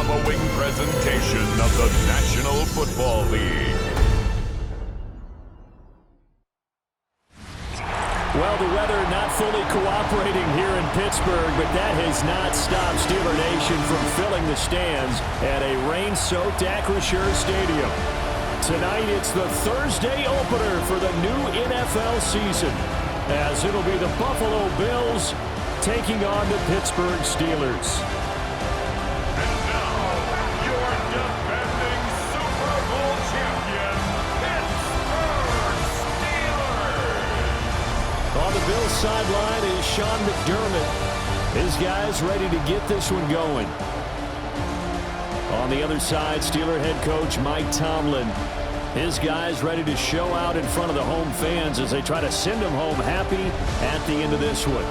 following presentation of the National Football League. Well, the weather not fully cooperating here in Pittsburgh, but that has not stopped Steeler Nation from filling the stands at a rain-soaked Acrisure Stadium. Tonight, it's the Thursday opener for the new NFL season, as it'll be the Buffalo Bills taking on the Pittsburgh Steelers. And now, your defending Super Bowl champion, Pittsburgh Steelers. On the Bills sideline is Sean McDermott. His guys ready to get this one going. On the other side, Steeler head coach Mike Tomlin. His guys ready to show out in front of the home fans as they try to send them home happy at the end of this one.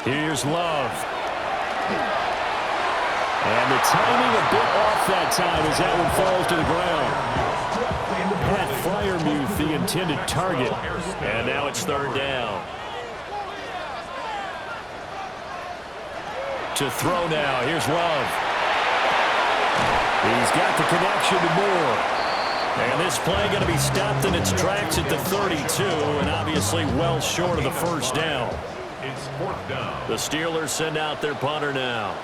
Here's Love. And the timing a bit off that time as that one falls to the ground. Pat Freiermuth, the intended target. And now it's third down. To throw now. Here's Love. He's got the connection to Moore. And this play going to be stopped in its tracks at the 32, and obviously well short of the first down. It's fourth down. The Steelers send out their punter now.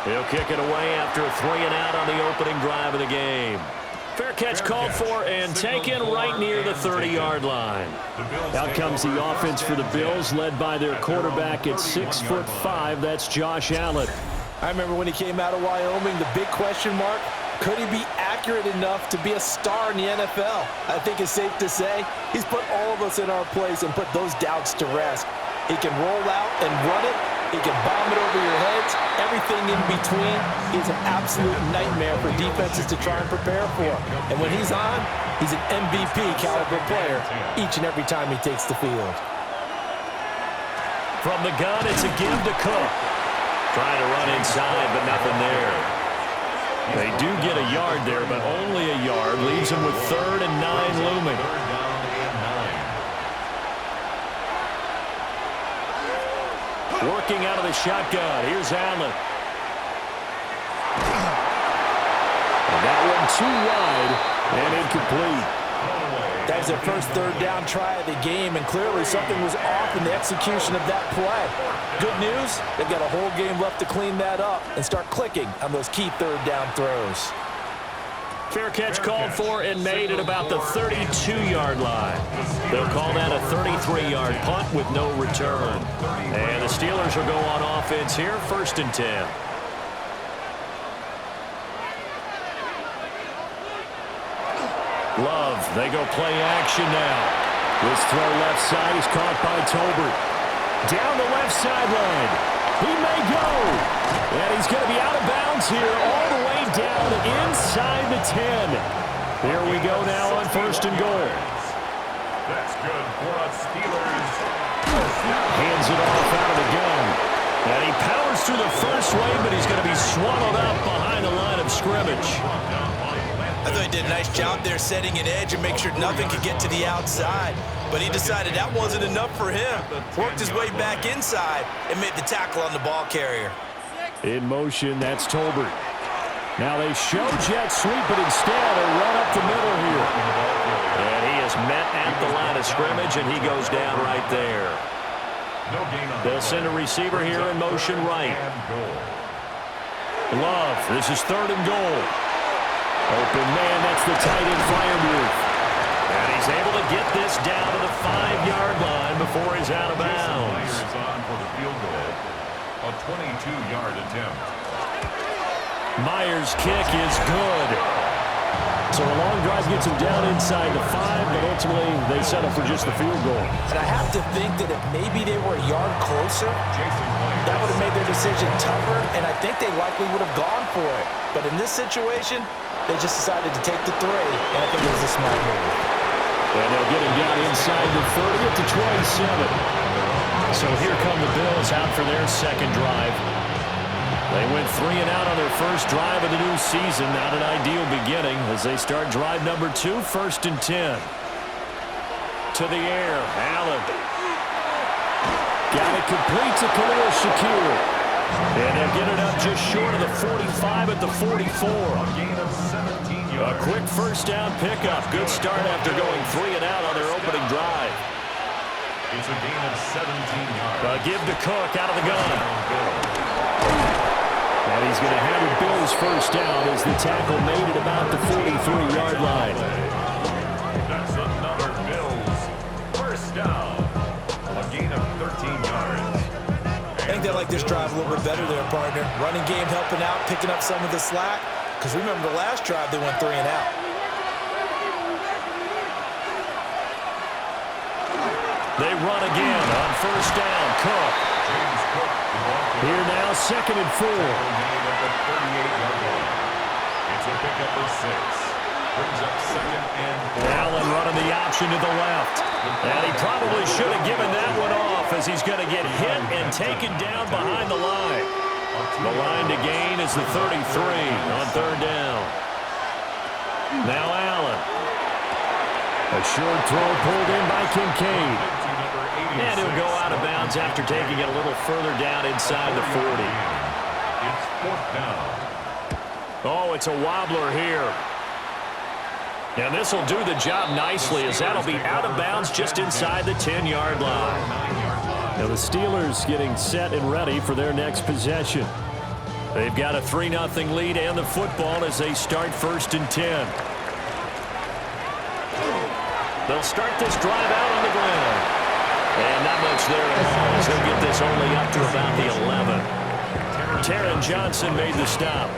He'll kick it away after a 3-and-out on the opening drive of the game. Fair catch called for and taken right near the 30-yard line. Out comes the offense for the Bills, led by their quarterback at 6'5". That's Josh Allen. I remember when he came out of Wyoming, the big question mark, could he be accurate enough to be a star in the NFL? I think it's safe to say he's put all of us in our place and put those doubts to rest. He can roll out and run it. He can bomb it over your heads. Everything in between is an absolute nightmare for defenses to try and prepare for. And when he's on, he's an MVP caliber player each and every time he takes the field. From the gun, it's a give to Cook. Trying to run inside, but nothing there. They do get a yard there, but only a yard. Leaves them with 3rd and 9 looming. Working out of the shotgun. Here's Allen. And that one too wide and incomplete. That was their first third down try of the game, and clearly something was off in the execution of that play. Good news, they've got a whole game left to clean that up and start clicking on those key third down throws. Fair catch called for and made at about the 32-yard line. They'll call that a 33-yard punt with no return. And the Steelers will go on offense here, 1st and 10. Love, they go play action now. This throw left side is caught by Tolbert. Down the left sideline. He may go. And he's going to be out of bounds here all the way down inside the 10. Here we go now on 1st and goal. That's good for us Steelers. Hands it off out of the gun. And he powers through the first wave, but he's going to be swallowed up behind the line of scrimmage. I thought he did a nice job there setting an edge and make sure nothing could get to the outside. But he decided that wasn't enough for him. Worked his way back inside and made the tackle on the ball carrier. In motion, that's Tolbert. Now they show jet sweep, but instead a run up the middle here. And he is met at the line of scrimmage, and he goes down right there. They'll send a receiver here in motion right. Love, this is 3rd and goal. Open man, that's the tight end Freiermuth. And he's able to get this down to the 5-yard line before he's out of bounds. Myers on for the field goal. A 22-yard attempt. Myers' kick is good. So a long drive gets him down inside the 5, but ultimately they settle for just the field goal. And I have to think that if maybe they were a yard closer, that would have made their decision tougher, and I think they likely would have gone for it. But in this situation, they just decided to take the 3, and I think it was a smart move. And they'll get him down inside the 30 at the 27. So here come the Bills out for their second drive. They went 3 and out on their first drive of the new season. Not an ideal beginning as they start drive number 2, 1st and 10. To the air, Allen. Got it complete to Khalil Shakir. And they'll get it up just short of the 45 at the 44. A gain of 17 yards. A quick first down pickup. Good start after going 3 and out on their opening drive. It's a gain of 17 yards. Give to Cook out of the gun. And he's going to have it Bills first down as the tackle made at about the 43-yard line. That's another Bills first down. A gain of 13 yards. I think they like this drive a little bit better there, partner. Running game helping out, picking up some of the slack. Because remember the last drive, they went 3 and out. They run again on first down. Cook. James Cook. Here now, 2nd and 4. Made at the 38-yard line. It's a pickup of 6. Brings up 2nd and 4. Allen running the option to the left. And he probably should have given that one off as he's going to get hit and taken down behind the line. The line to gain is the 33 on 3rd down. Now Allen. A short throw pulled in by Kincaid. And he'll go out of bounds after taking it a little further down inside the 40. It's 4th down. Oh, it's a wobbler here. And this will do the job nicely as that'll be out of bounds just inside the 10-yard line. Now the Steelers getting set and ready for their next possession. They've got a 3-0 lead and the football as they start 1st and 10. They'll start this drive out on the ground. And not much there at all as they'll get this only up to about the 11. Taron Johnson made the stop.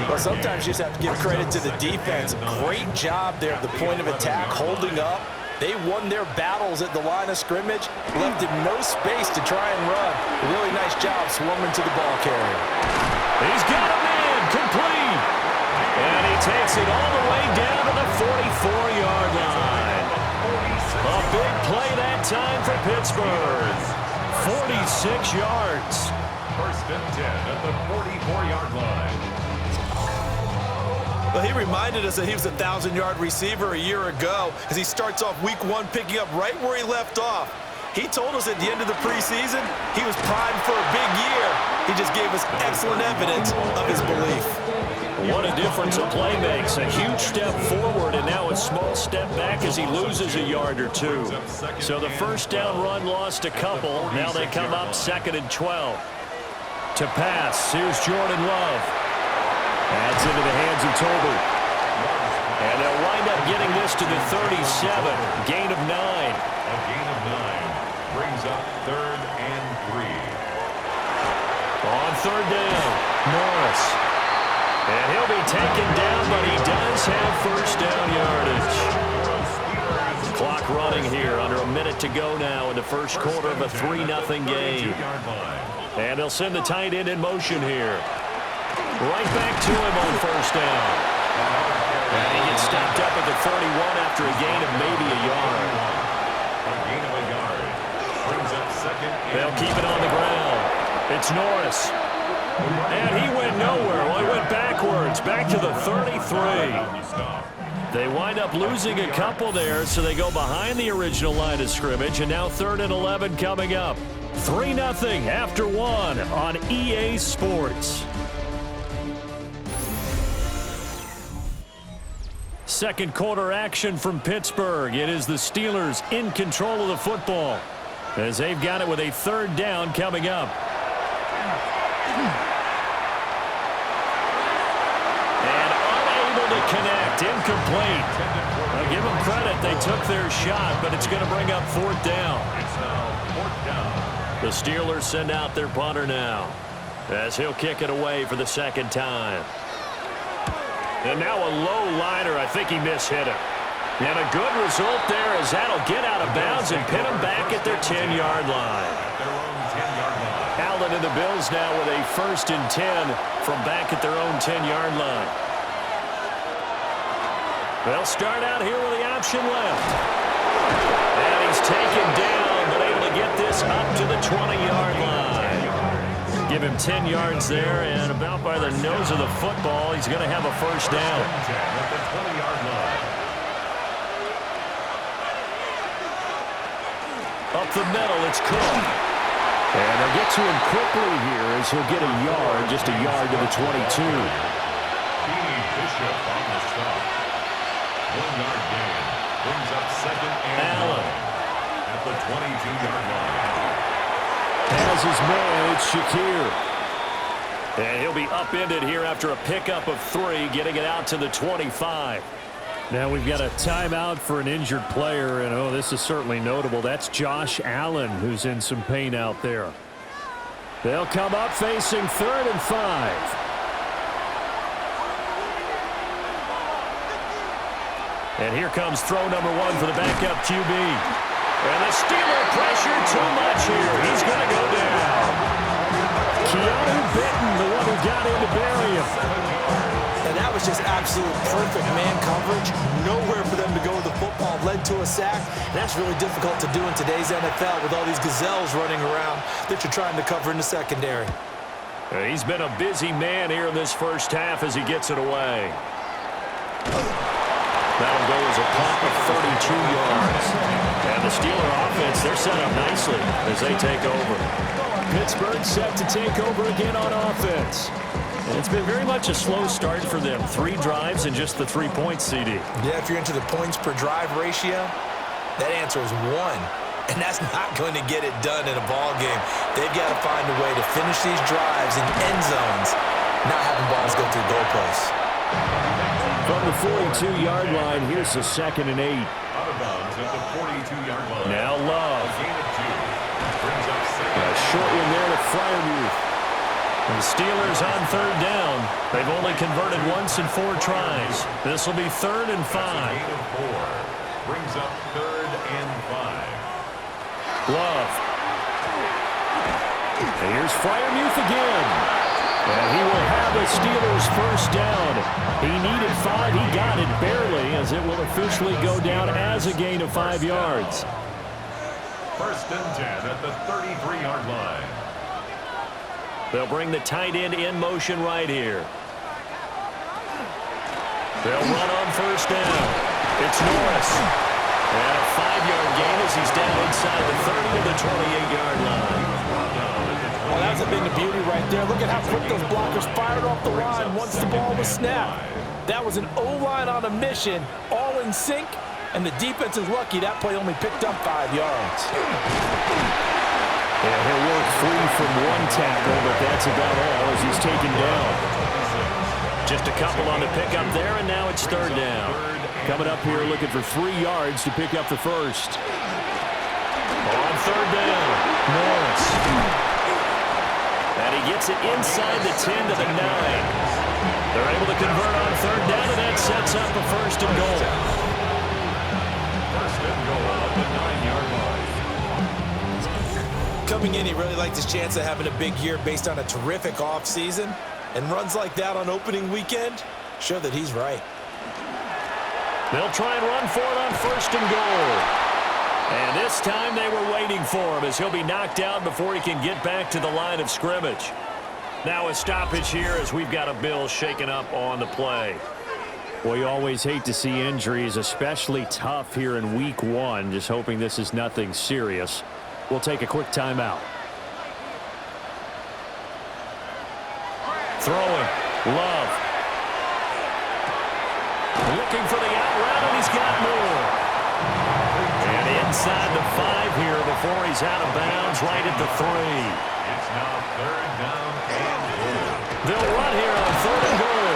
Well, sometimes you just have to give credit to the defense. Great job there at the point of attack, holding up. They won their battles at the line of scrimmage, left him no space to try and run. A really nice job swarming to the ball carrier. He's got a man, complete. And he takes it all the way down to the 44-yard line. A big play that time for Pittsburgh. 46 yards. 1st and 10 at the 44-yard line. Well, he reminded us that he was a 1,000-yard receiver a year ago as he starts off week 1 picking up right where he left off. He told us at the end of the preseason he was primed for a big year. He just gave us excellent evidence of his belief. What a difference a play makes. A huge step forward and now a small step back as he loses a yard or 2. So the first down run lost a couple. Now they come up 2nd and 12. To pass, here's Jordan Love. Adds into the hands of Tolbert. And they'll wind up getting this to the 37. Gain of 9. A gain of 9 brings up 3rd and 3. On 3rd down, Norris. And he'll be taken down, but he does have first down yardage. Clock running here, under a minute to go now in the first quarter of a 3-0 game. And they'll send the tight end in motion here. Right back to him on first down. And he gets stopped up at the 31 after a gain of maybe a yard. A gain of a yard brings up 2nd. They'll keep it on the ground. It's Norris. And he went nowhere. Well, he went backwards, back to the 33. They wind up losing a couple there, so they go behind the original line of scrimmage, and now 3rd and 11 coming up. 3-0 after 1 on EA Sports. Second quarter action from Pittsburgh. It is the Steelers in control of the football as they've got it with a 3rd down coming up. And unable to connect. Incomplete. I'll give them credit. They took their shot, but it's going to bring up 4th down. It's now 4th down. The Steelers send out their punter now as he'll kick it away for the 2nd time. And now a low liner. I think he mishit it. And a good result there as that'll get out of bounds and pin them back at their 10-yard line. Their own 10-yard line. Allen and the Bills now with a 1st and 10 from back at their own 10-yard line. They'll start out here with the option left. And he's taken down, but able to get this up to the 20-yard line. Give him 10 yards there, and about by the nose of the football, he's going to have a first down. At the 20-yard line. Up the middle, it's Cook. And they'll get to him quickly here as he'll get a yard, just a yard to the 22. Bishop on the stop. 1-yard gain. Brings up second and Allen. at the 22-yard line. As his man, it's Shakir. And he'll be upended here after a pickup of 3, getting it out to the 25. Now we've got a timeout for an injured player, and oh, this is certainly notable. That's Josh Allen, who's in some pain out there. They'll come up facing 3rd and 5. And here comes throw number 1 for the backup QB. And the Steeler pressure too much here. He's going to go down. Keanu Benton, the one who got in to bury him. And that was just absolute perfect man coverage. Nowhere for them to go with the football. Led to a sack. And that's really difficult to do in today's NFL with all these gazelles running around that you're trying to cover in the secondary. He's been a busy man here in this first half as he gets it away. That'll go as a punt of 32 yards. And the Steeler offense, they're set up nicely as they take over. Pittsburgh set to take over again on offense. And it's been very much a slow start for them. 3 drives and just the 3 points, CD. Yeah, if you're into the points per drive ratio, that answer is 1. And that's not going to get it done in a ball game. They've got to find a way to finish these drives in end zones, not having balls go through goalposts. From the 42-yard line, here's the 2nd and 8. Out of bounds at the 42-yard line. Now Love. Gain of 2. Brings up second. A short one there to Freiermuth. The Steelers on 3rd down. They've only converted once in 4 tries. This will be 3rd and 5. Gain of 4. Brings up 3rd and 5. Love. And here's Freiermuth again. And he will have the Steelers first down. He needed 5. He got it barely as it will officially go down as a gain of 5 yards. 1st and 10 at the 33-yard line. They'll bring the tight end in motion right here. They'll run on 1st down. It's Norris. And a 5-yard gain as he's down inside the 30 to the 28-yard line. Well, that's been the beauty right there. Look at how quick those blockers fired off the line once the ball was snapped. That was an O-line on a mission, all in sync, and the defense is lucky that play only picked up 5 yards. And he'll work free from 1 tackle, but that's about all as he's taken down. Just a couple on the pickup there, and now it's 3rd down. Coming up here looking for 3 yards to pick up the first. On 3rd down, Norris. And he gets it inside the 10 to the 9. They're able to convert on 3rd down, and that sets up a 1st and goal. 1st and goal at the 9-yard line. Coming in, he really liked his chance of having a big year based on a terrific offseason. And runs like that on opening weekend show that he's right. They'll try and run for it on 1st and goal. And this time they were waiting for him as he'll be knocked out before he can get back to the line of scrimmage. Now a stoppage here as we've got a Bill shaken up on the play. Well, you always hate to see injuries, especially tough here in week 1. Just hoping this is nothing serious. We'll take a quick timeout. Throwing. Love. Looking for the out route, and he's got more. And inside the 5 here before he's out of bounds right at the 3. It's now 3rd down and goal. They'll run here on 3rd and goal.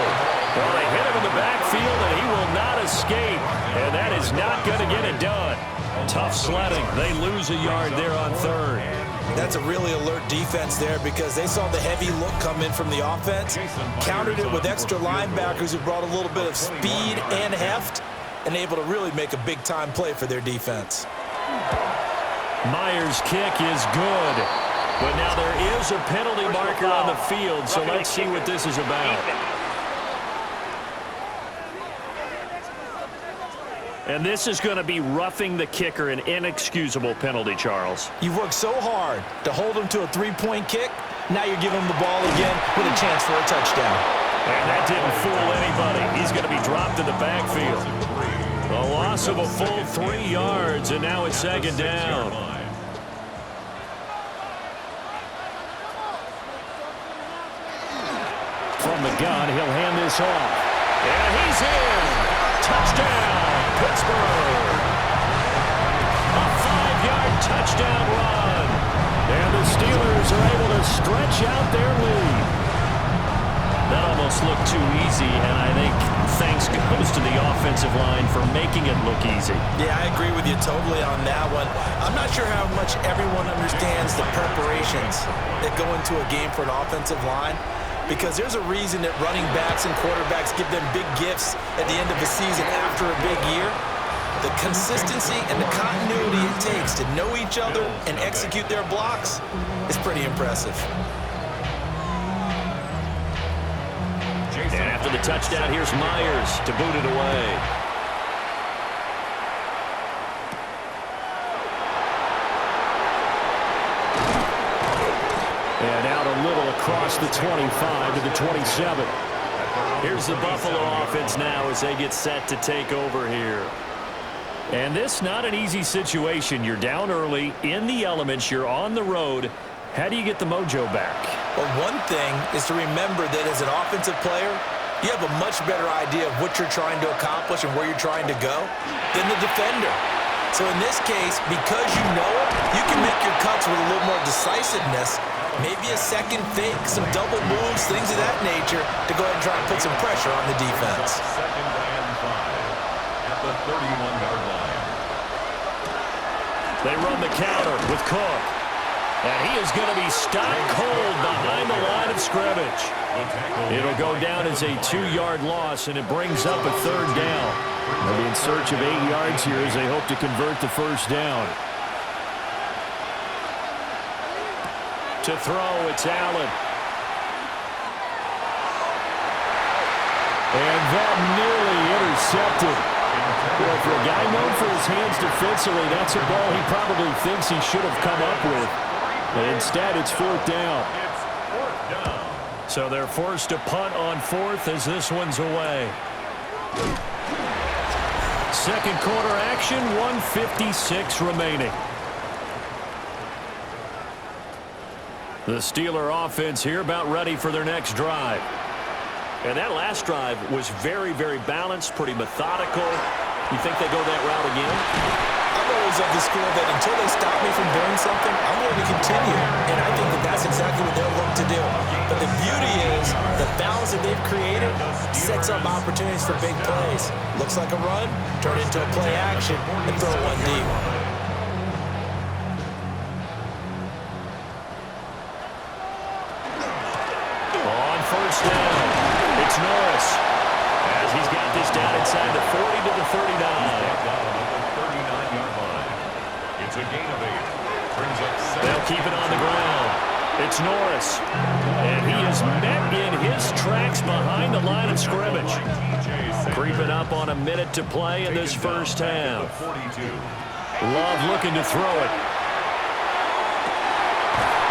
Well, they hit him in the backfield, and he will not escape. And that is not going to get it done. Tough sledding. They lose a yard there on 3rd. That's a really alert defense there because they saw the heavy look come in from the offense, countered it with extra linebackers who brought a little bit of speed and heft, and able to really make a big-time play for their defense. Myers' kick is good. But now there is a penalty marker on the field, so let's see what this is about. And this is going to be roughing the kicker, an inexcusable penalty, Charles. You've worked so hard to hold him to a three-point kick. Now you're giving him the ball again with a chance for a touchdown. And that didn't fool anybody. He's going to be dropped in the backfield. A loss of a full 3 yards, and now it's second down. From the gun, he'll hand this off. And he's in. Touchdown, Pittsburgh. A 5-yard touchdown run. And the Steelers are able to stretch out their lead. That almost looked too easy, and I think thanks goes to the offensive line for making it look easy. Yeah, I agree with you totally on that one. I'm not sure how much everyone understands the preparations that go into a game for an offensive line, because there's a reason that running backs and quarterbacks give them big gifts at the end of the season after a big year. The consistency and the continuity it takes to know each other and execute their blocks is pretty impressive. And after the touchdown, here's Myers to boot it away. And out a little across the 25 to the 27. Here's the Buffalo offense now as they get set to take over here. And this not an easy situation. You're down early, in the elements, you're on the road. How do you get the mojo back? Well, one thing is to remember that as an offensive player, you have a much better idea of what you're trying to accomplish and where you're trying to go than the defender. So in this case, because you know it, you can make your cuts with a little more decisiveness, maybe a second fake, some double moves, things of that nature, to go ahead and try and put some pressure on the defense. Second and 5 at the 31-yard line. They run the counter with Cook. And he is going to be stopped cold behind the line of scrimmage. It'll go down as a 2-yard loss, and it brings up a third down. They'll be in search of 8 yards here as they hope to convert the first down. To throw, it's Allen. And that nearly intercepted. Well, for a guy known for his hands defensively, that's a ball he probably thinks he should have come up with. But instead, it's fourth down. It's fourth down. So they're forced to punt on fourth as this one's away. Second quarter action, 1:56 remaining. The Steeler offense here about ready for their next drive. And that last drive was very, very balanced, pretty methodical. You think they go that route again? I'm always of the school that until they stop me from doing something, I'm going to continue. And I think that that's exactly what they'll look to do. But the beauty is the balance that they've created sets up opportunities for big plays. Looks like a run, turn it into a play action, and throw one deep. On first down, it's Norris. As he's got this down inside the 40 to the 39. It's a gain of 8. Brings up 7. They'll keep it on the ground. It's Norris. And he is met in his tracks behind the line of scrimmage. Creeping up on a minute to play in this first half. Love looking to throw it.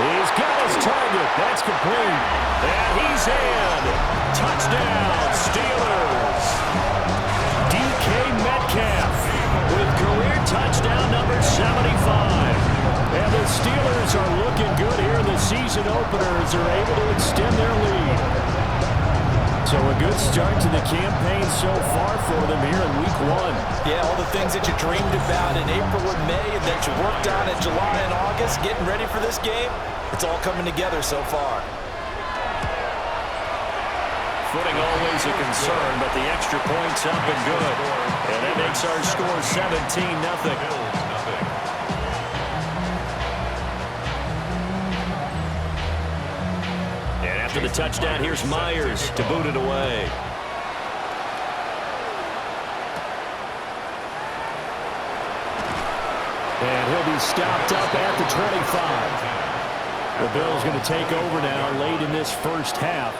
He's got his target. That's complete. And he's in. Touchdown, Steelers. DK Metcalf with career touchdown number 75. And the Steelers are looking good here in the season opener as they're able to extend their lead. So a good start to the campaign so far for them here in week 1. Yeah, all the things that you dreamed about in April and May and that you worked on in July and August, getting ready for this game, it's all coming together so far. Footing always a concern, but the extra point's up and good. And that makes our score 17-0. And after the touchdown, here's Myers to boot it away. And he'll be stopped up at the 25. The Bills going to take over now late in this first half.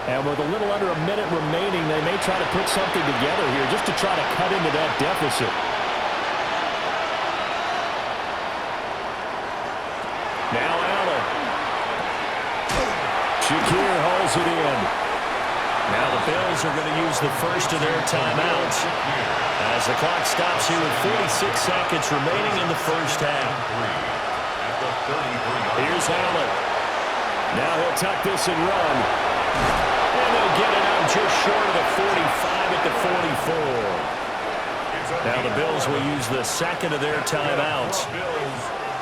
And with a little under a minute remaining, they may try to put something together here just to try to cut into that deficit. Now Allen. Shakir holds it in. Now the Bills are going to use the first of their timeouts as the clock stops here with 46 seconds remaining in the first half. Here's Allen. Now he'll tuck this and run. And they'll get it out just short of the 45 at the 44. Now the Bills will use the second of their timeouts.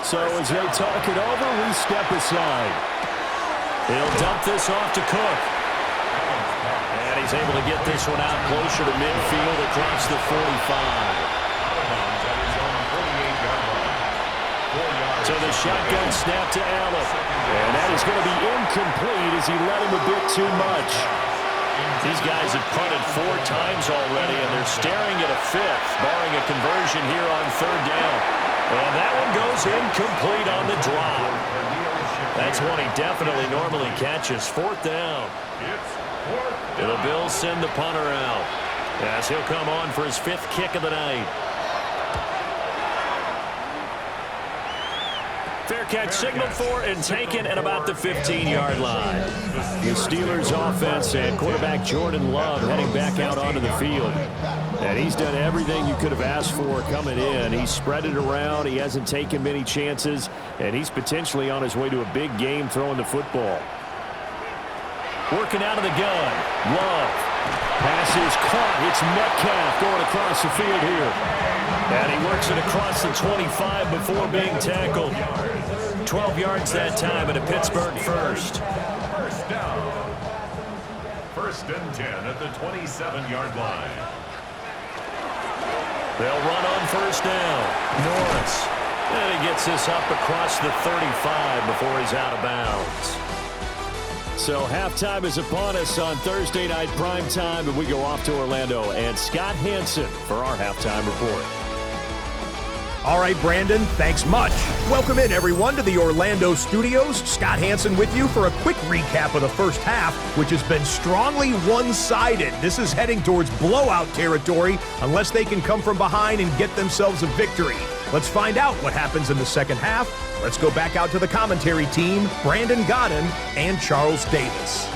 So as they talk it over, we step aside. He'll dump this off to Cook. And he's able to get this one out closer to midfield across the 45. So the shotgun snap to Allen. And that is going to be incomplete as he let him a bit too much. These guys have punted 4 times already, and they're staring at a 5th, barring a conversion here on 3rd down. And that one goes incomplete on the drop. That's one he definitely normally catches. 4th down. The Bills send the punter out as he'll come on for his 5th kick of the night. Fair catch signaled for and taken at about the 15-yard line. The Steelers offense and quarterback Jordan Love heading back out onto the field. And he's done everything you could have asked for coming in. He's spread it around. He hasn't taken many chances. And he's potentially on his way to a big game throwing the football. Working out of the gun. Love. Pass is caught. It's Metcalf going across the field here. And he works it across the 25 before being tackled. 12 yards that time at a Pittsburgh first. First down. 1st and 10 at the 27-yard line. They'll run on 1st down. Norris. And he gets this up across the 35 before he's out of bounds. So halftime is upon us on Thursday night primetime, and we go off to Orlando. And Scott Hanson for our halftime report. All right, Brandon, thanks much. Welcome in, everyone, to the Orlando studios. Scott Hanson with you for a quick recap of the first half, which has been strongly one-sided. This is heading towards blowout territory unless they can come from behind and get themselves a victory. Let's find out what happens in the second half. Let's go back out to the commentary team, Brandon Godden and Charles Davis.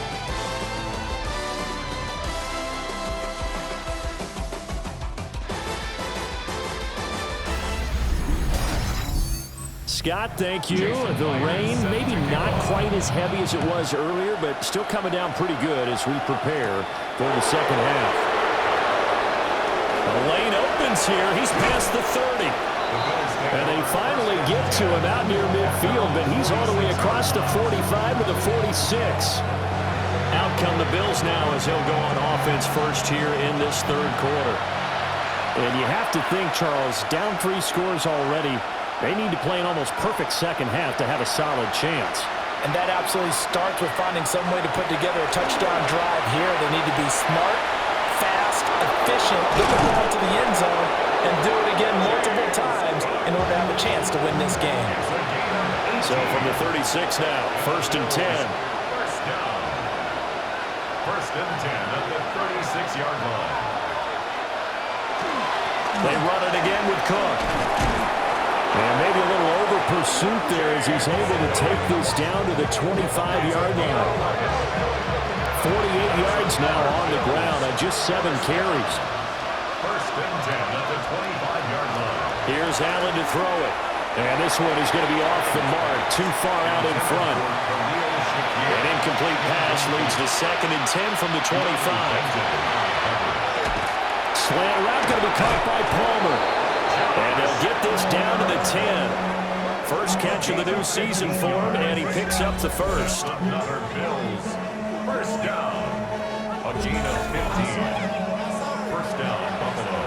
Scott, thank you. The rain, maybe not quite as heavy as it was earlier, but still coming down pretty good as we prepare for the second half. The lane opens here. He's past the 30. And they finally get to him out near midfield, but he's all the way across the 45 to the 46. Out come the Bills now as he'll go on offense first here in this 3rd quarter. And you have to think, Charles, down 3 scores already. They need to play an almost perfect second half to have a solid chance. And that absolutely starts with finding some way to put together a touchdown drive here. They need to be smart, fast, efficient, get the ball to the end zone, and do it again multiple times in order to have a chance to win this game. So from the 36 now, 1st and 10. First down. 1st and 10 at the 36-yard line. They run it again with Cook. And maybe a little over pursuit there as he's able to take this down to the 25-yard line. 48 yards now on the ground on just 7 carries. 1st and 10 at the 25-yard line. Here's Allen to throw it. And this one is going to be off the mark, too far out in front. An incomplete pass leads to 2nd and 10 from the 25. Slant route going to be caught by Palmer. And they'll get this down to the 10. First catch of the new season for him, and he picks up the first. Another Bills. First down. A gain of 15. First down, Buffalo.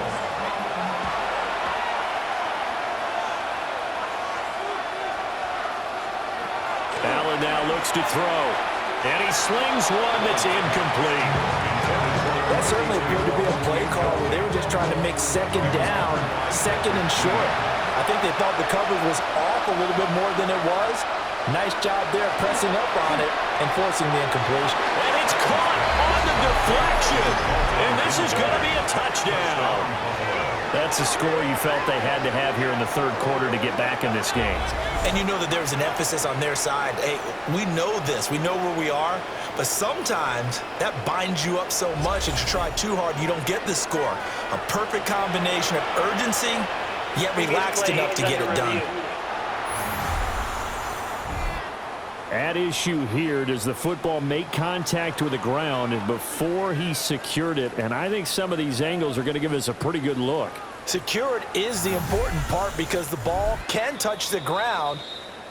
Allen now looks to throw. And he slings one that's incomplete. That certainly appeared to be a play call where they were just trying to make 2nd down, 2nd and short. I think they thought the coverage was off a little bit more than it was. Nice job there pressing up on it and forcing the incompletion. And it's caught deflection. And this is going to be a touchdown. That's a score you felt they had to have here in the third quarter to get back in this game. And you know that there's an emphasis on their side. Hey, we know this. We know where we are. But sometimes that binds you up so much that you try too hard, you don't get the score. A perfect combination of urgency, yet relaxed enough to get it done. At issue here, does the football make contact with the ground before he secured it? And I think some of these angles are going to give us a pretty good look. Secured is the important part because the ball can touch the ground,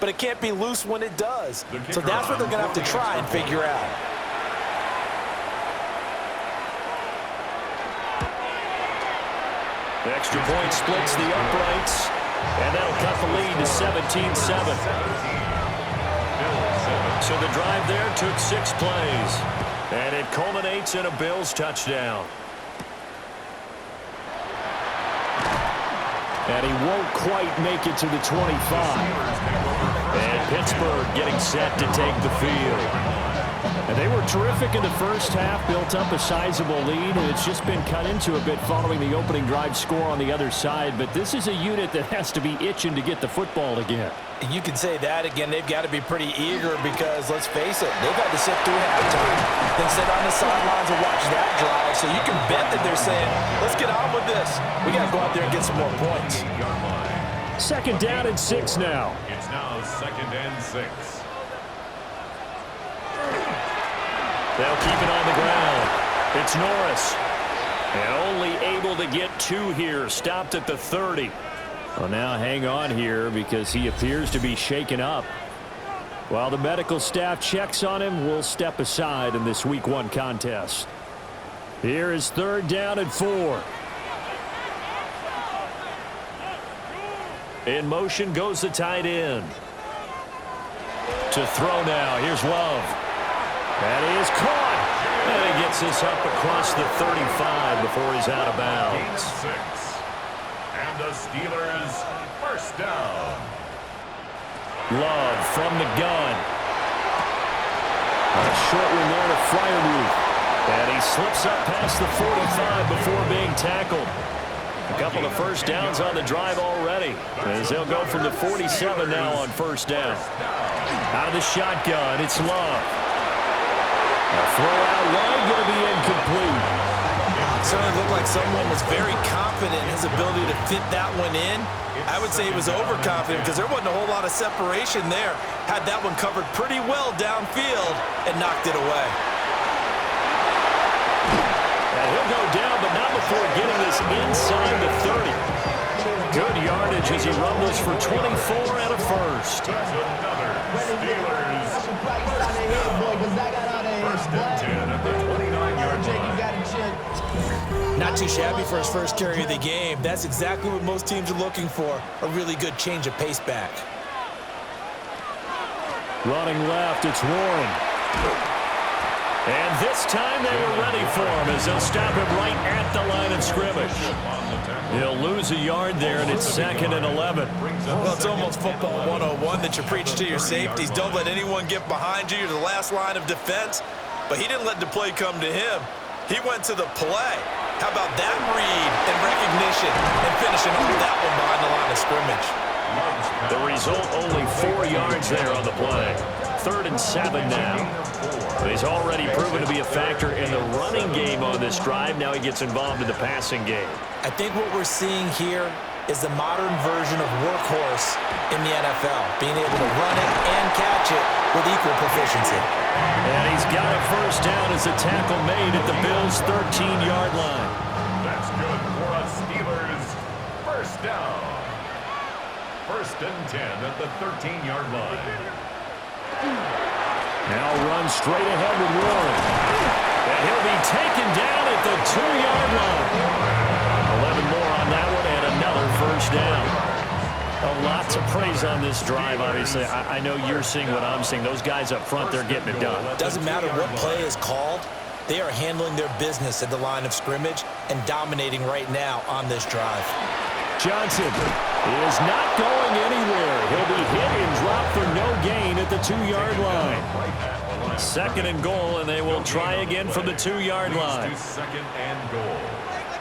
but it can't be loose when it does. So that's what they're going to have to try and figure out. The extra point splits the uprights, and that'll cut the lead to 17-7. So the drive there took 6 plays, and it culminates in a Bills touchdown. And he won't quite make it to the 25. And Pittsburgh getting set to take the field. And they were terrific in the first half, built up a sizable lead, and it's just been cut into a bit following the opening drive score on the other side. But this is a unit that has to be itching to get the football again. You can say that again. They've got to be pretty eager because, let's face it, they've had to sit through halftime, then sit on the sidelines and watch that drive. So you can bet that they're saying, let's get on with this. We got to go out there and get some more points. Second down and 6 now. It's now 2nd and 6. They'll keep it on the ground. It's Norris. And only able to get 2 here. Stopped at the 30. Well, now hang on here because he appears to be shaken up. While the medical staff checks on him, we'll step aside in this Week 1 contest. Here is 3rd down and 4. In motion goes the tight end. To throw now. Here's Love. And he is caught. And he gets this up across the 35 before he's out of bounds. 6. And the Steelers first down. Love from the gun. A short one there to Freiermuth. And he slips up past the 45 before being tackled. A couple of first downs on the drive already, as they'll go from the 47 now on first down. Out of the shotgun, it's Love. A throw out wide, going to be incomplete. Certainly looked like someone was very confident in his ability to fit that one in. I would say he was overconfident because there wasn't a whole lot of separation there. Had that one covered pretty well downfield and knocked it away. And he'll go down, but not before getting this inside the 30. Good yardage as he rumbles for 24 and a first. That's another Steelers first and 10 at the 29-yard line. Not too shabby for his first carry of the game. That's exactly what most teams are looking for, a really good change of pace back. Running left, it's Warren. And this time they were ready for him as they'll stop him right at the line of scrimmage. He'll lose a yard there, and it's 2nd and 11. Well, it's almost football 101 that you preach to your safeties. Don't let anyone get behind you. You're the last line of defense. But he didn't let the play come to him. He went to the play. How about that read and recognition and finishing off that one behind the line of scrimmage? The result, only 4 yards there on the play. 3rd and 7 now. But he's already proven to be a factor in the running game on this drive. Now he gets involved in the passing game. I think what we're seeing here is the modern version of workhorse in the NFL, being able to run it and catch it with equal proficiency. And he's got a first down as a tackle made at the Bills' 13-yard line. That's good for a Steelers first down. 1st and 10 at the 13-yard line. Now run straight ahead with Warren. And he'll be taken down at the 2-yard line. 11 more on that one and another first down. A lot to praise on this drive, obviously. I know you're seeing what I'm seeing. Those guys up front, they're getting it done. Doesn't matter what play is called. They are handling their business at the line of scrimmage and dominating right now on this drive. Johnson is not going anywhere. He'll be hit and dropped for no gain at the 2-yard line. Second and goal, and they will try again from the 2-yard line. Second and goal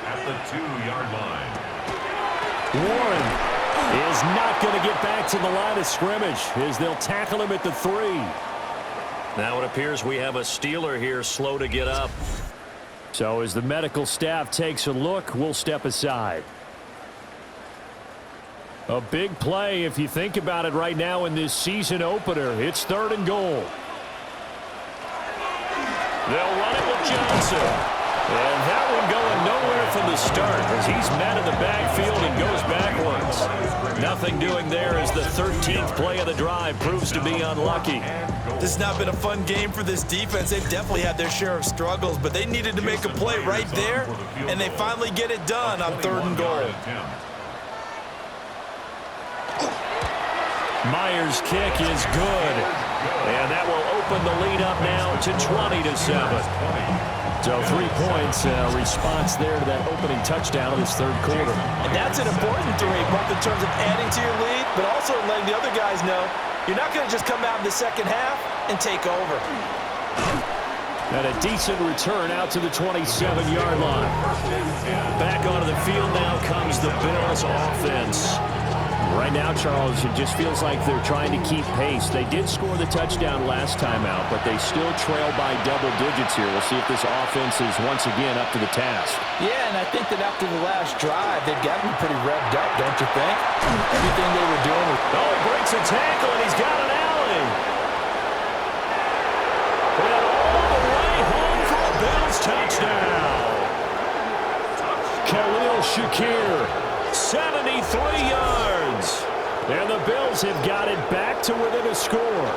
at the 2-yard line. Warren is not going to get back to the line of scrimmage as they'll tackle him at the 3. Now it appears we have a Steeler here slow to get up. So as the medical staff takes a look, we'll step aside. A big play if you think about it right now in this season opener. It's 3rd and goal. They'll run it with Johnson. And that one going nowhere from the start as he's met in the backfield and goes backwards. Nothing doing there as the 13th play of the drive proves to be unlucky. This has not been a fun game for this defense. They've definitely had their share of struggles, but they needed to make a play right there, and they finally get it done on 3rd and goal. Myers' kick is good, and that will open the lead up now to 20-7. So 3 points, response there to that opening touchdown of this 3rd quarter. And that's an important 3, both in terms of adding to your lead, but also letting the other guys know you're not going to just come out in the second half and take over. And a decent return out to the 27-yard line. Back onto the field now comes the Bills offense. Right now, Charles, it just feels like they're trying to keep pace. They did score the touchdown last time out, but they still trail by double digits here. We'll see if this offense is once again up to the task. Yeah, and I think that after the last drive, they've got to be pretty revved up, don't you think? Everything they were doing was... Oh, he breaks a tackle, and he's got an alley. And all the way home for a Bills touchdown. Khalil Shakir. 73 yards. And the Bills have got it back to within a score.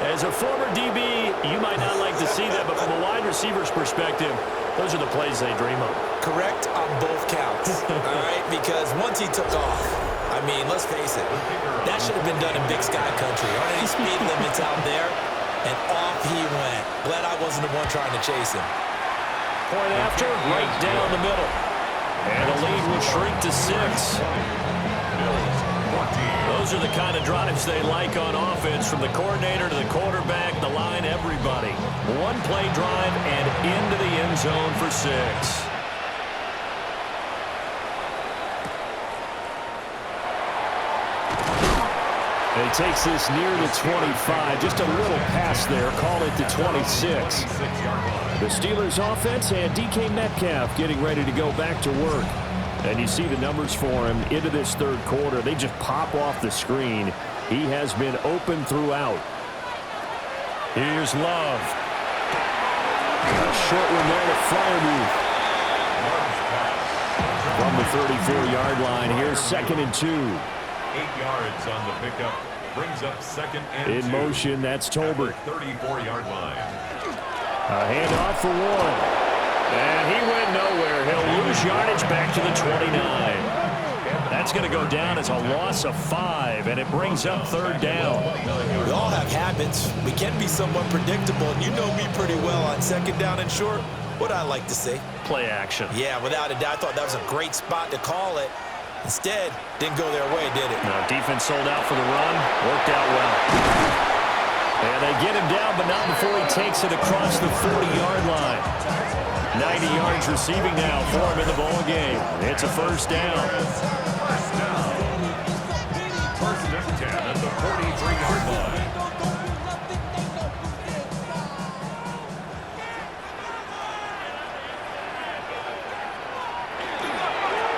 As a former DB, you might not like to see that, but from a wide receiver's perspective, those are the plays they dream of. Correct on both counts, all right? Because once he took off, I mean, let's face it, that should have been done in Big Sky Country. Aren't any speed limits out there? And off he went. Glad I wasn't the one trying to chase him. Point after, right down the middle. And the lead will shrink to 6. Those are the kind of drives they like on offense, from the coordinator to the quarterback, the line, everybody. One play drive and into the end zone for 6. And he takes this near the 25. Just a little pass there. Call it the 26. The Steelers offense and DK Metcalf getting ready to go back to work. And you see the numbers for him into this 3rd quarter. They just pop off the screen. He has been open throughout. Here's Love. A short one there to Freiermuth. From the 34-yard line, here's 2nd and 2. 8 yards on the pickup. Brings up 2nd and 2. In motion, that's Tolbert. 34-yard line. A handoff for Warren. And he went nowhere. He'll lose yardage back to the 29. That's going to go down as a loss of 5, and it brings up 3rd down. We all have habits. We can be somewhat predictable, and you know me pretty well on 2nd down and short. What I like to say? Play action. Yeah, without a doubt. I thought that was a great spot to call it. Instead, didn't go their way, did it? No, defense sold out for the run. Worked out well. And they get him down, but not before he takes it across the 40-yard line. 90 yards receiving now for him in the ball game. It's a 1st down. 1st and 10 at the 43-yard line.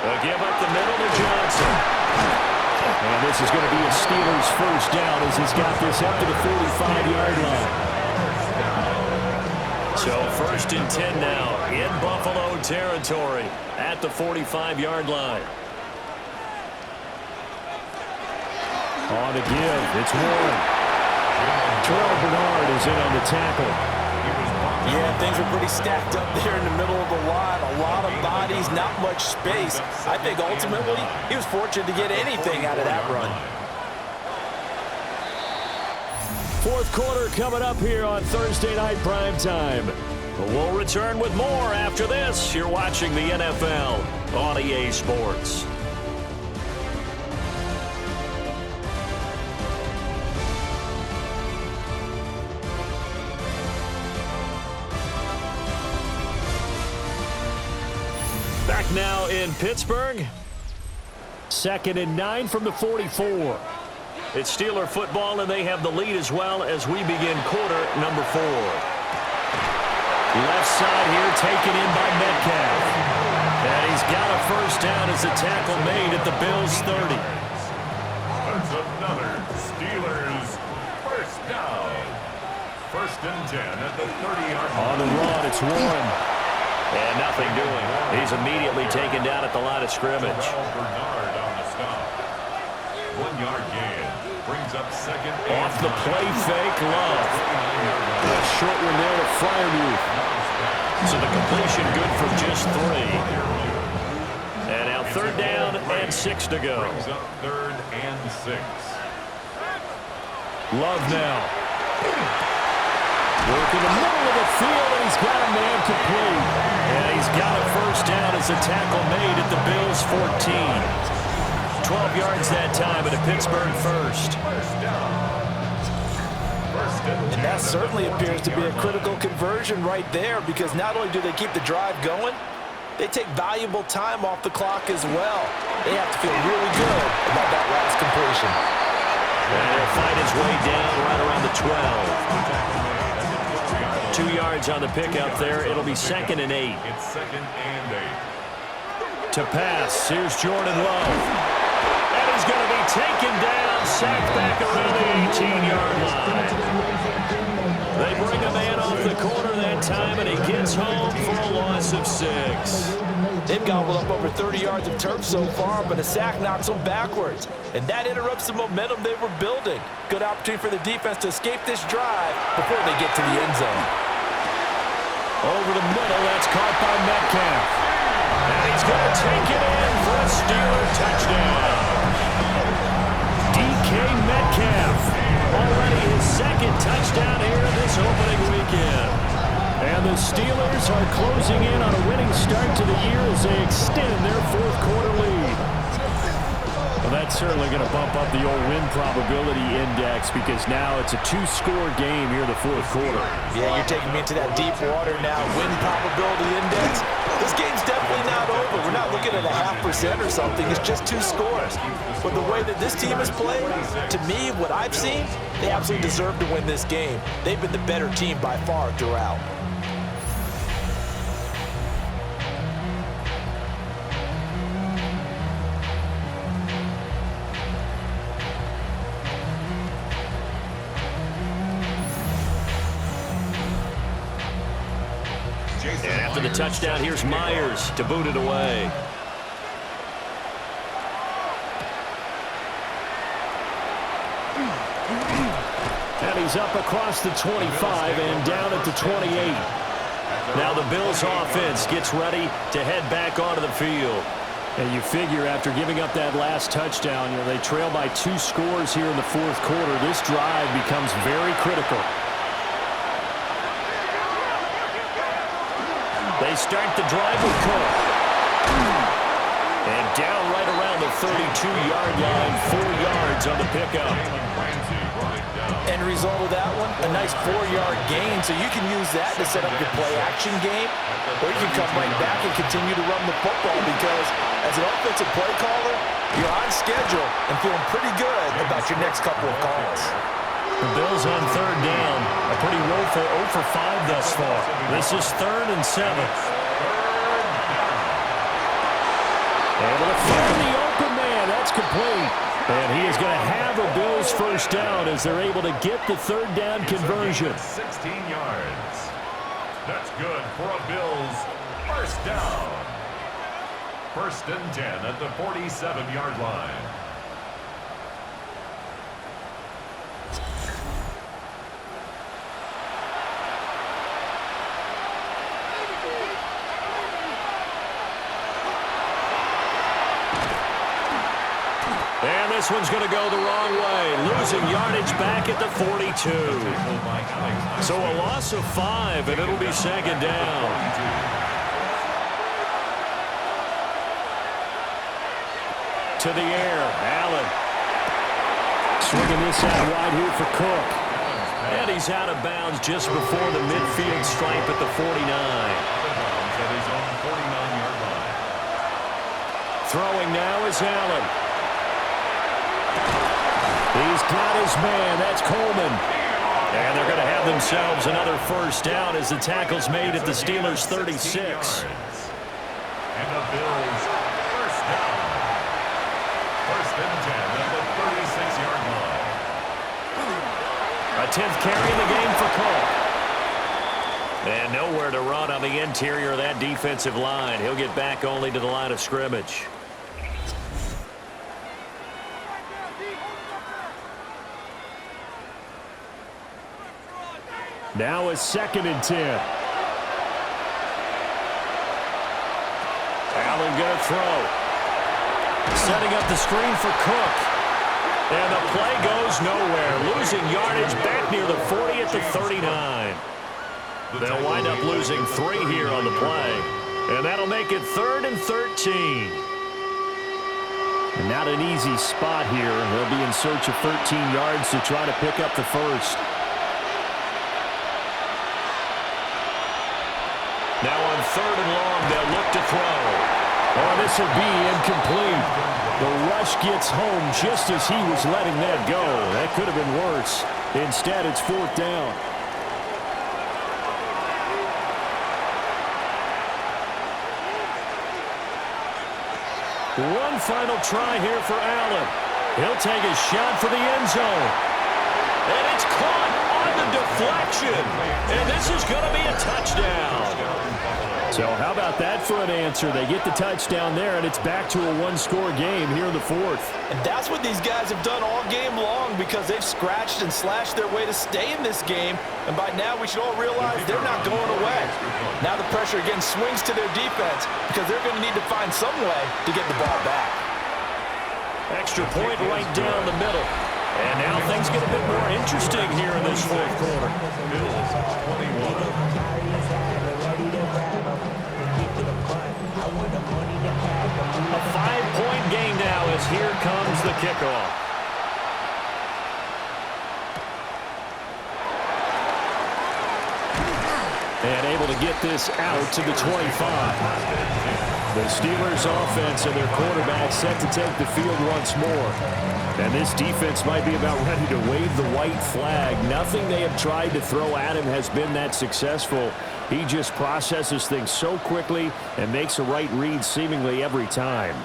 They'll give up the middle to Johnson. And this is going to be a Steelers 1st down as he's got this up to the 45-yard line. So 1st and 10 now in Buffalo territory at the 45-yard line. On to give, it's Warren. Terrell Bernard is in on the tackle. Yeah, things were pretty stacked up there in the middle of the line. A lot of bodies, not much space. I think ultimately he was fortunate to get anything out of that run. 4th quarter coming up here on Thursday Night Primetime. We'll return with more after this. You're watching the NFL on EA Sports. back now in Pittsburgh. 2nd and 9 from the 44. It's Steeler football, and they have the lead as well as we begin quarter number 4. Left side here taken in by Metcalf. And he's got a first down as the tackle made at the Bills' 30. That's another Steelers first down. 1st and 10 at the 30-yard line. On the run, it's Warren. And nothing doing. He's immediately taken down at the line of scrimmage. Bernard on the stop. 1-yard gain. Brings up 2nd and Off the play fake, Love. A short one there to Freiermuth. So the completion good for just 3. And now 3rd down and 6 to go. Brings up 3rd and 6. Love now. Work in the middle of the field, and he's got a man complete. And he's got a first down as the tackle made at the Bills' 14. 12 yards that time at a Pittsburgh first. And that certainly appears to be a critical conversion right there, because not only do they keep the drive going, they take valuable time off the clock as well. They have to feel really good about that last completion. And he'll find his way down right around the 12. 2 yards on the pickup there. It'll be 2nd and 8. It's 2nd and 8. To pass, here's Jordan Love. And he's going to be taken down, sacked back around the 18-yard line. They bring a man off the corner that time, and he gets home for a loss of 6. They've gobbled up over 30 yards of turf so far, but a sack knocks them backwards. And that interrupts the momentum they were building. Good opportunity for the defense to escape this drive before they get to the end zone. Over the middle, that's caught by Metcalf. And he's going to take it in for a Steeler touchdown. DK Metcalf, already his 2nd touchdown here this opening weekend. And the Steelers are closing in on a winning start to the year as they extend their 4th quarter lead. Well, that's certainly going to bump up the old win probability index, because now it's a 2-score game here in the 4th quarter. Yeah, you're taking me into that deep water now. Win probability index. This game's definitely not over. We're not looking at a 0.5% or something. It's just 2 scores. But the way that this team has played, to me, what I've seen, they absolutely deserve to win this game. They've been the better team by far throughout. And after the touchdown, here's Myers to boot it away. And he's up across the 25 and down at the 28. Now the Bills offense gets ready to head back onto the field. And you figure after giving up that last touchdown, they trail by 2 scores here in the 4th quarter. This drive becomes very critical. They start the drive with Cook. And down right around the 32-yard line, 4 yards on the pickup. End result of that one, a nice 4-yard gain, so you can use that to set up your play-action game, or you can come right back and continue to run the football, because as an offensive play caller, you're on schedule and feeling pretty good about your next couple of calls. The Bills on 3rd down. A pretty woeful 0 for 5 thus far. This is 3rd and 7. Able to find the open man. That's complete. And he is going to have a Bills first down as they're able to get the 3rd down conversion. 16 yards. That's good for a Bills first down. 1st and 10 at the 47-yard line. And this one's going to go the wrong way. Losing yardage back at the 42. So a loss of 5, and it'll be 2nd down. To the air, Allen. Swinging this out wide here for Cook. And he's out of bounds just before the midfield stripe at the 49. Throwing now is Allen. He's got his man. That's Coleman. And they're going to have themselves another first down as the tackle's made at the Steelers' 36. And the Bills first down. First and 10 at the 36-yard line. A 10th carry in the game for Cook. And nowhere to run on the interior of that defensive line. He'll get back only to the line of scrimmage. Now a 2nd and 10. Allen going to throw. Setting up the screen for Cook. And the play goes nowhere. Losing yardage back near the 40 at the 39. They'll wind up losing 3 here on the play. And that'll make it 3rd and 13. And not an easy spot here. They'll be in search of 13 yards to try to pick up the first. Now on 3rd and long, they'll look to throw. Oh, this will be incomplete. The rush gets home just as he was letting that go. That could have been worse. Instead, it's 4th down. One final try here for Allen. He'll take a shot for the end zone. And it's caught on the deflection. And this is going to be a touchdown. So how about that for an answer? They get the touchdown there, and it's back to a one-score game here in the 4th. And that's what these guys have done all game long because they've scratched and slashed their way to stay in this game. And by now, we should all realize they're not going away. Now the pressure again swings to their defense because they're going to need to find some way to get the ball back. Extra point right down the middle. And now things get a bit more interesting here in this 4th quarter. Bills 21. A 5-point game now as here comes the kickoff. And able to get this out to the 25. The Steelers offense and their quarterback set to take the field once more. And this defense might be about ready to wave the white flag. Nothing they have tried to throw at him has been that successful. He just processes things so quickly and makes a right read seemingly every time.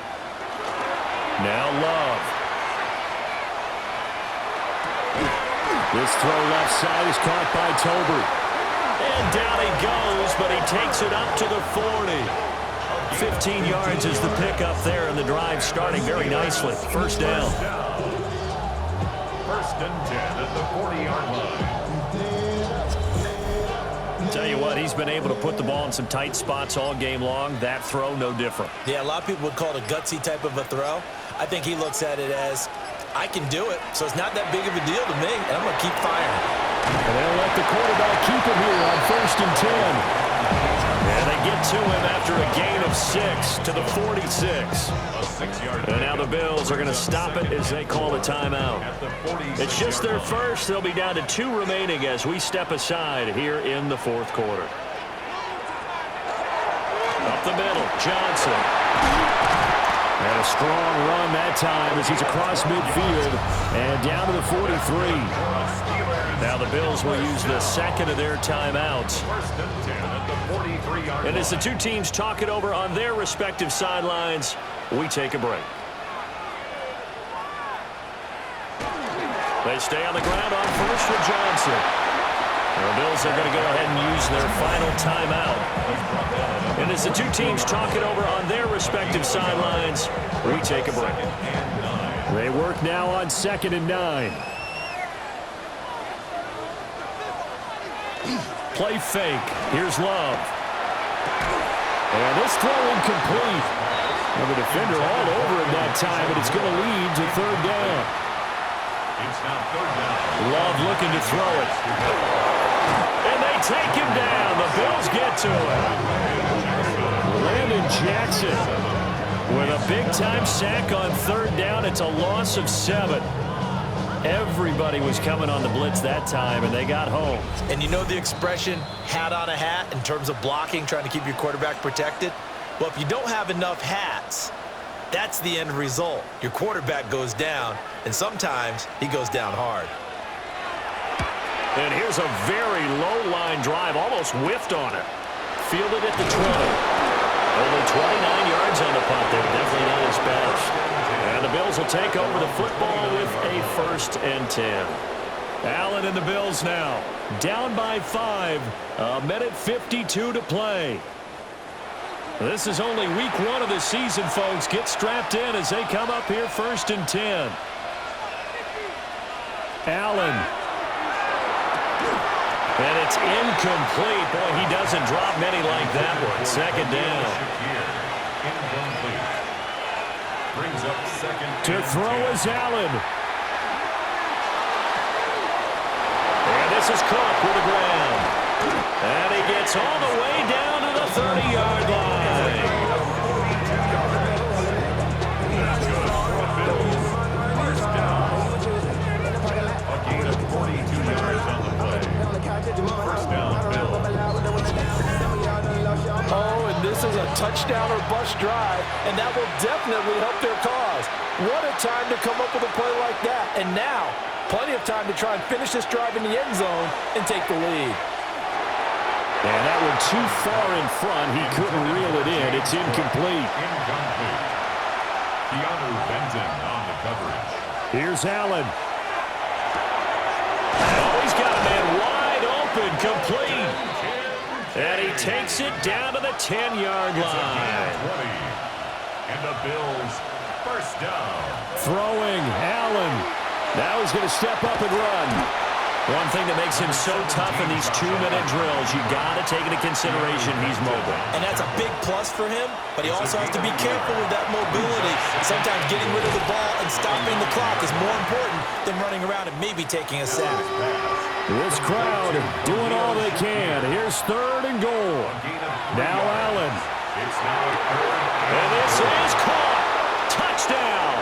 Now Love. This throw left side is caught by Tolbert. And down he goes, but he takes it up to the 40. 15 yards is the pickup there, and the drive starting very nicely. First down. First and 10 at the 40-yard line. Tell you what, he's been able to put the ball in some tight spots all game long. That throw, no different. Yeah, a lot of people would call it a gutsy type of a throw. I think he looks at it as, I can do it, so it's not that big of a deal to me, and I'm going to keep firing. And they'll let the quarterback keep him here on 1st and 10. And they get to him after a gain of 6 to the 46. And now the Bills are going to stop it as they call the timeout. It's just their first. They'll be down to 2 remaining as we step aside here in the 4th quarter. Up the middle, Johnson. And a strong run that time as he's across midfield and down to the 43. Now the Bills will use the 2nd of their timeouts. And as the 2 teams talk it over on their respective sidelines, we take a break. They stay on the ground on first for Johnson. The Bills are going to go ahead and use their final timeout. And as the 2 teams talk it over on their respective sidelines, we take a break. They work now on 2nd and 9. Play fake. Here's Love. And this throw incomplete. And the defender all over him that time, but it's going to lead to 3rd down. It's now 3rd down. Love looking to throw it. And they take him down. The Bills get to him. Landon Jackson with a big-time sack on 3rd down. It's a loss of 7. Everybody was coming on the blitz that time, and they got home. And you know the expression, hat on a hat, in terms of blocking, trying to keep your quarterback protected? Well, if you don't have enough hats, That's the end result. Your quarterback goes down, and sometimes he goes down hard. And here's a very low-line drive, almost whiffed on it. Fielded at the 20. Only 29 yards on the punt there. Definitely not his best. And the Bills will take over the football with a 1st and 10. Allen and the Bills now. Down by 5. A minute 52 to play. This is only week 1 of the season, folks. Get strapped in as they come up here 1st and 10. Allen. And it's incomplete. Boy, he doesn't drop many like that one. 2nd down. Incomplete. Brings up 2nd. To throw is Allen. And this is Cook with the ground. And he gets all the way down to the 30-yard line. That's good for the Bills. 1st down. A gain of 42 yards on the play. 1st down, Bills. Oh, and this is a touchdown or bust drive, and that will definitely help their cause. What a time to come up with a play like that. And now, plenty of time to try and finish this drive in the end zone and take the lead. And that one too far in front. He couldn't reel it in. It's incomplete. Incomplete. Keanu Benton on the coverage. Here's Allen. Oh, he's got a man wide open, complete. And he takes it down to the 10-yard line. 20. And the Bills 1st down. Throwing, Allen. Now he's going to step up and run. One thing that makes him so tough in these 2-minute drills, you got to take into consideration he's mobile. And that's a big plus for him, but he also has to be careful with that mobility. Sometimes getting rid of the ball and stopping the clock is more important than running around and maybe taking a sack. This crowd doing all they can. Here's 3rd and goal. Now Allen. It's now 3rd. And this is caught. Touchdown.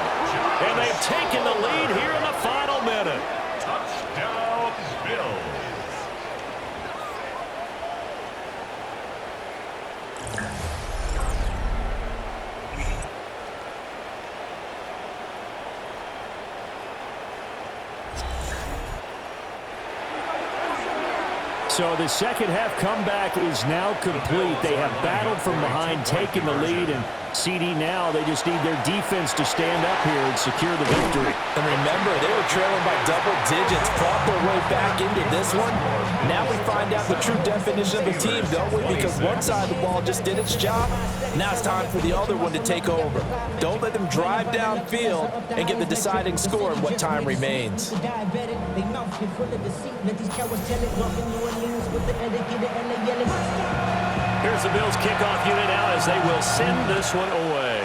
And they've taken the lead here in the final minute. Touchdown, Bills. So the second half comeback is now complete. They have battled from behind, taken the lead, and CD now, they just need their defense to stand up here and secure the victory. And remember, they were trailing by double digits, fought their way back into this one. Now we find out the true definition of a team, don't we? Because one side of the ball just did its job. Now it's time for the other one to take over. Don't let them drive downfield and get the deciding score in what time remains. Here's the Bills kickoff unit out as they will send this one away.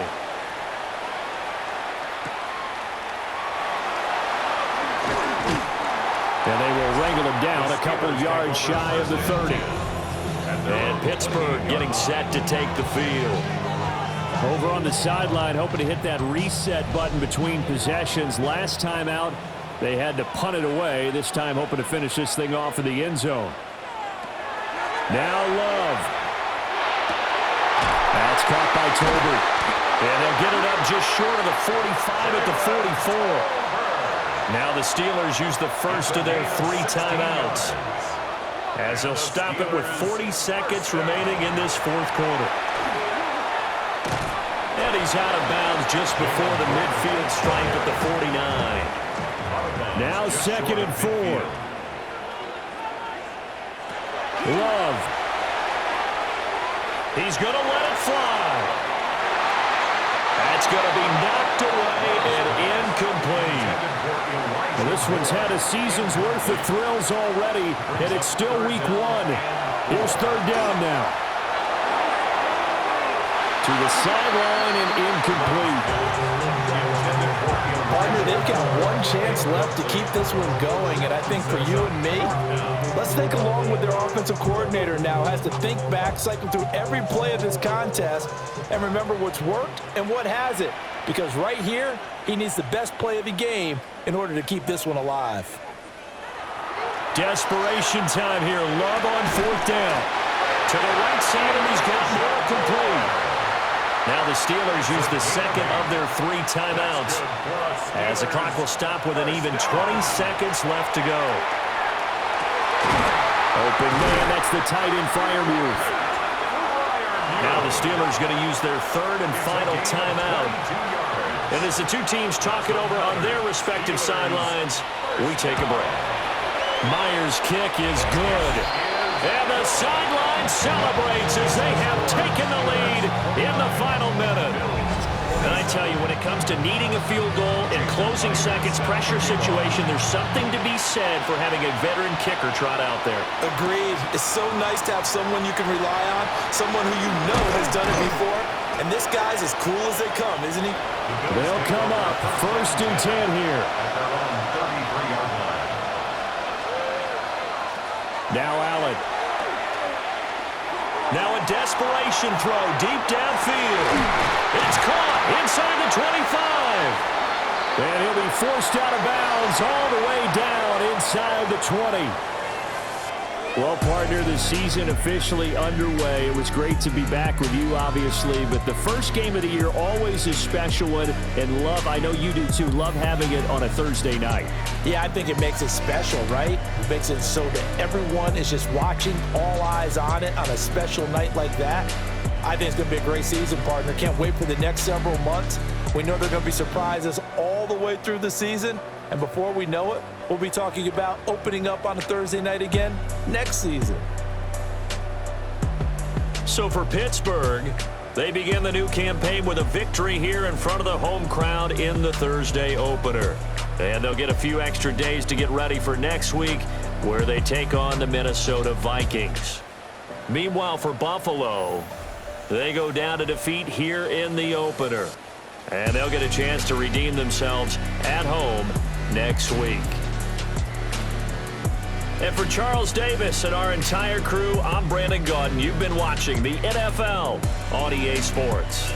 And they will wrangle him down a couple yards shy of the 30. And Pittsburgh getting set to take the field. Over on the sideline, hoping to hit that reset button between possessions. Last time out, they had to punt it away. This time hoping to finish this thing off in the end zone. Now Love. That's caught by Tolbert. And they'll get it up just short of the 45 at the 44. Now the Steelers use the first of their 3 timeouts, as they'll stop it with 40 seconds remaining in this 4th quarter. And he's out of bounds just before the midfield stripe at the 49. Now 2nd and 4. Love. He's going to let it fly. That's going to be knocked away and incomplete. Well, this one's had a season's worth of thrills already, and it's still week 1. Here's 3rd down now. To the sideline and incomplete. Partner, they've got one chance left to keep this one going, and I think for you and me, let's think along with their offensive coordinator now. Has to think back, cycle through every play of this contest, and remember what's worked and what hasn't. Because right here, he needs the best play of the game in order to keep this one alive. Desperation time here. Love on 4th down. To the right side, and he's got more complete. Now the Steelers use the second of their 3 timeouts as the clock will stop with an even 20 seconds left to go. Open man, that's the tight end Freiermuth. Now the Steelers going to use their 3rd and final timeout. And as the two teams talk it over on their respective sidelines, we take a break. Myers' kick is good. And the sideline celebrates as they have taken the lead in the final minute. And I tell you, when it comes to needing a field goal in closing seconds, pressure situation, there's something to be said for having a veteran kicker trot out there. Agreed. It's so nice to have someone you can rely on, someone who you know has done it before. And this guy's as cool as they come, isn't he? They'll come up 1st and 10 here. Now Allen. Now a desperation throw deep downfield. It's caught inside the 25. And he'll be forced out of bounds all the way down inside the 20. Well, partner, the season officially underway. It was great to be back with you, obviously, but the first game of the year always a special one, and love, I know you do too, love having it on a Thursday night. Yeah, I think it makes it special, right? It makes it so that everyone is just watching, all eyes on it on a special night like that. I think it's going to be a great season, partner. Can't wait for the next several months. We know there are going to be surprises all the way through the season. And before we know it, we'll be talking about opening up on a Thursday night again next season. So for Pittsburgh, they begin the new campaign with a victory here in front of the home crowd in the Thursday opener. And they'll get a few extra days to get ready for next week, where they take on the Minnesota Vikings. Meanwhile, for Buffalo, they go down to defeat here in the opener. And they'll get a chance to redeem themselves at home next week. And for Charles Davis and our entire crew, I'm Brandon Gaudin. You've been watching the NFL on EA Sports.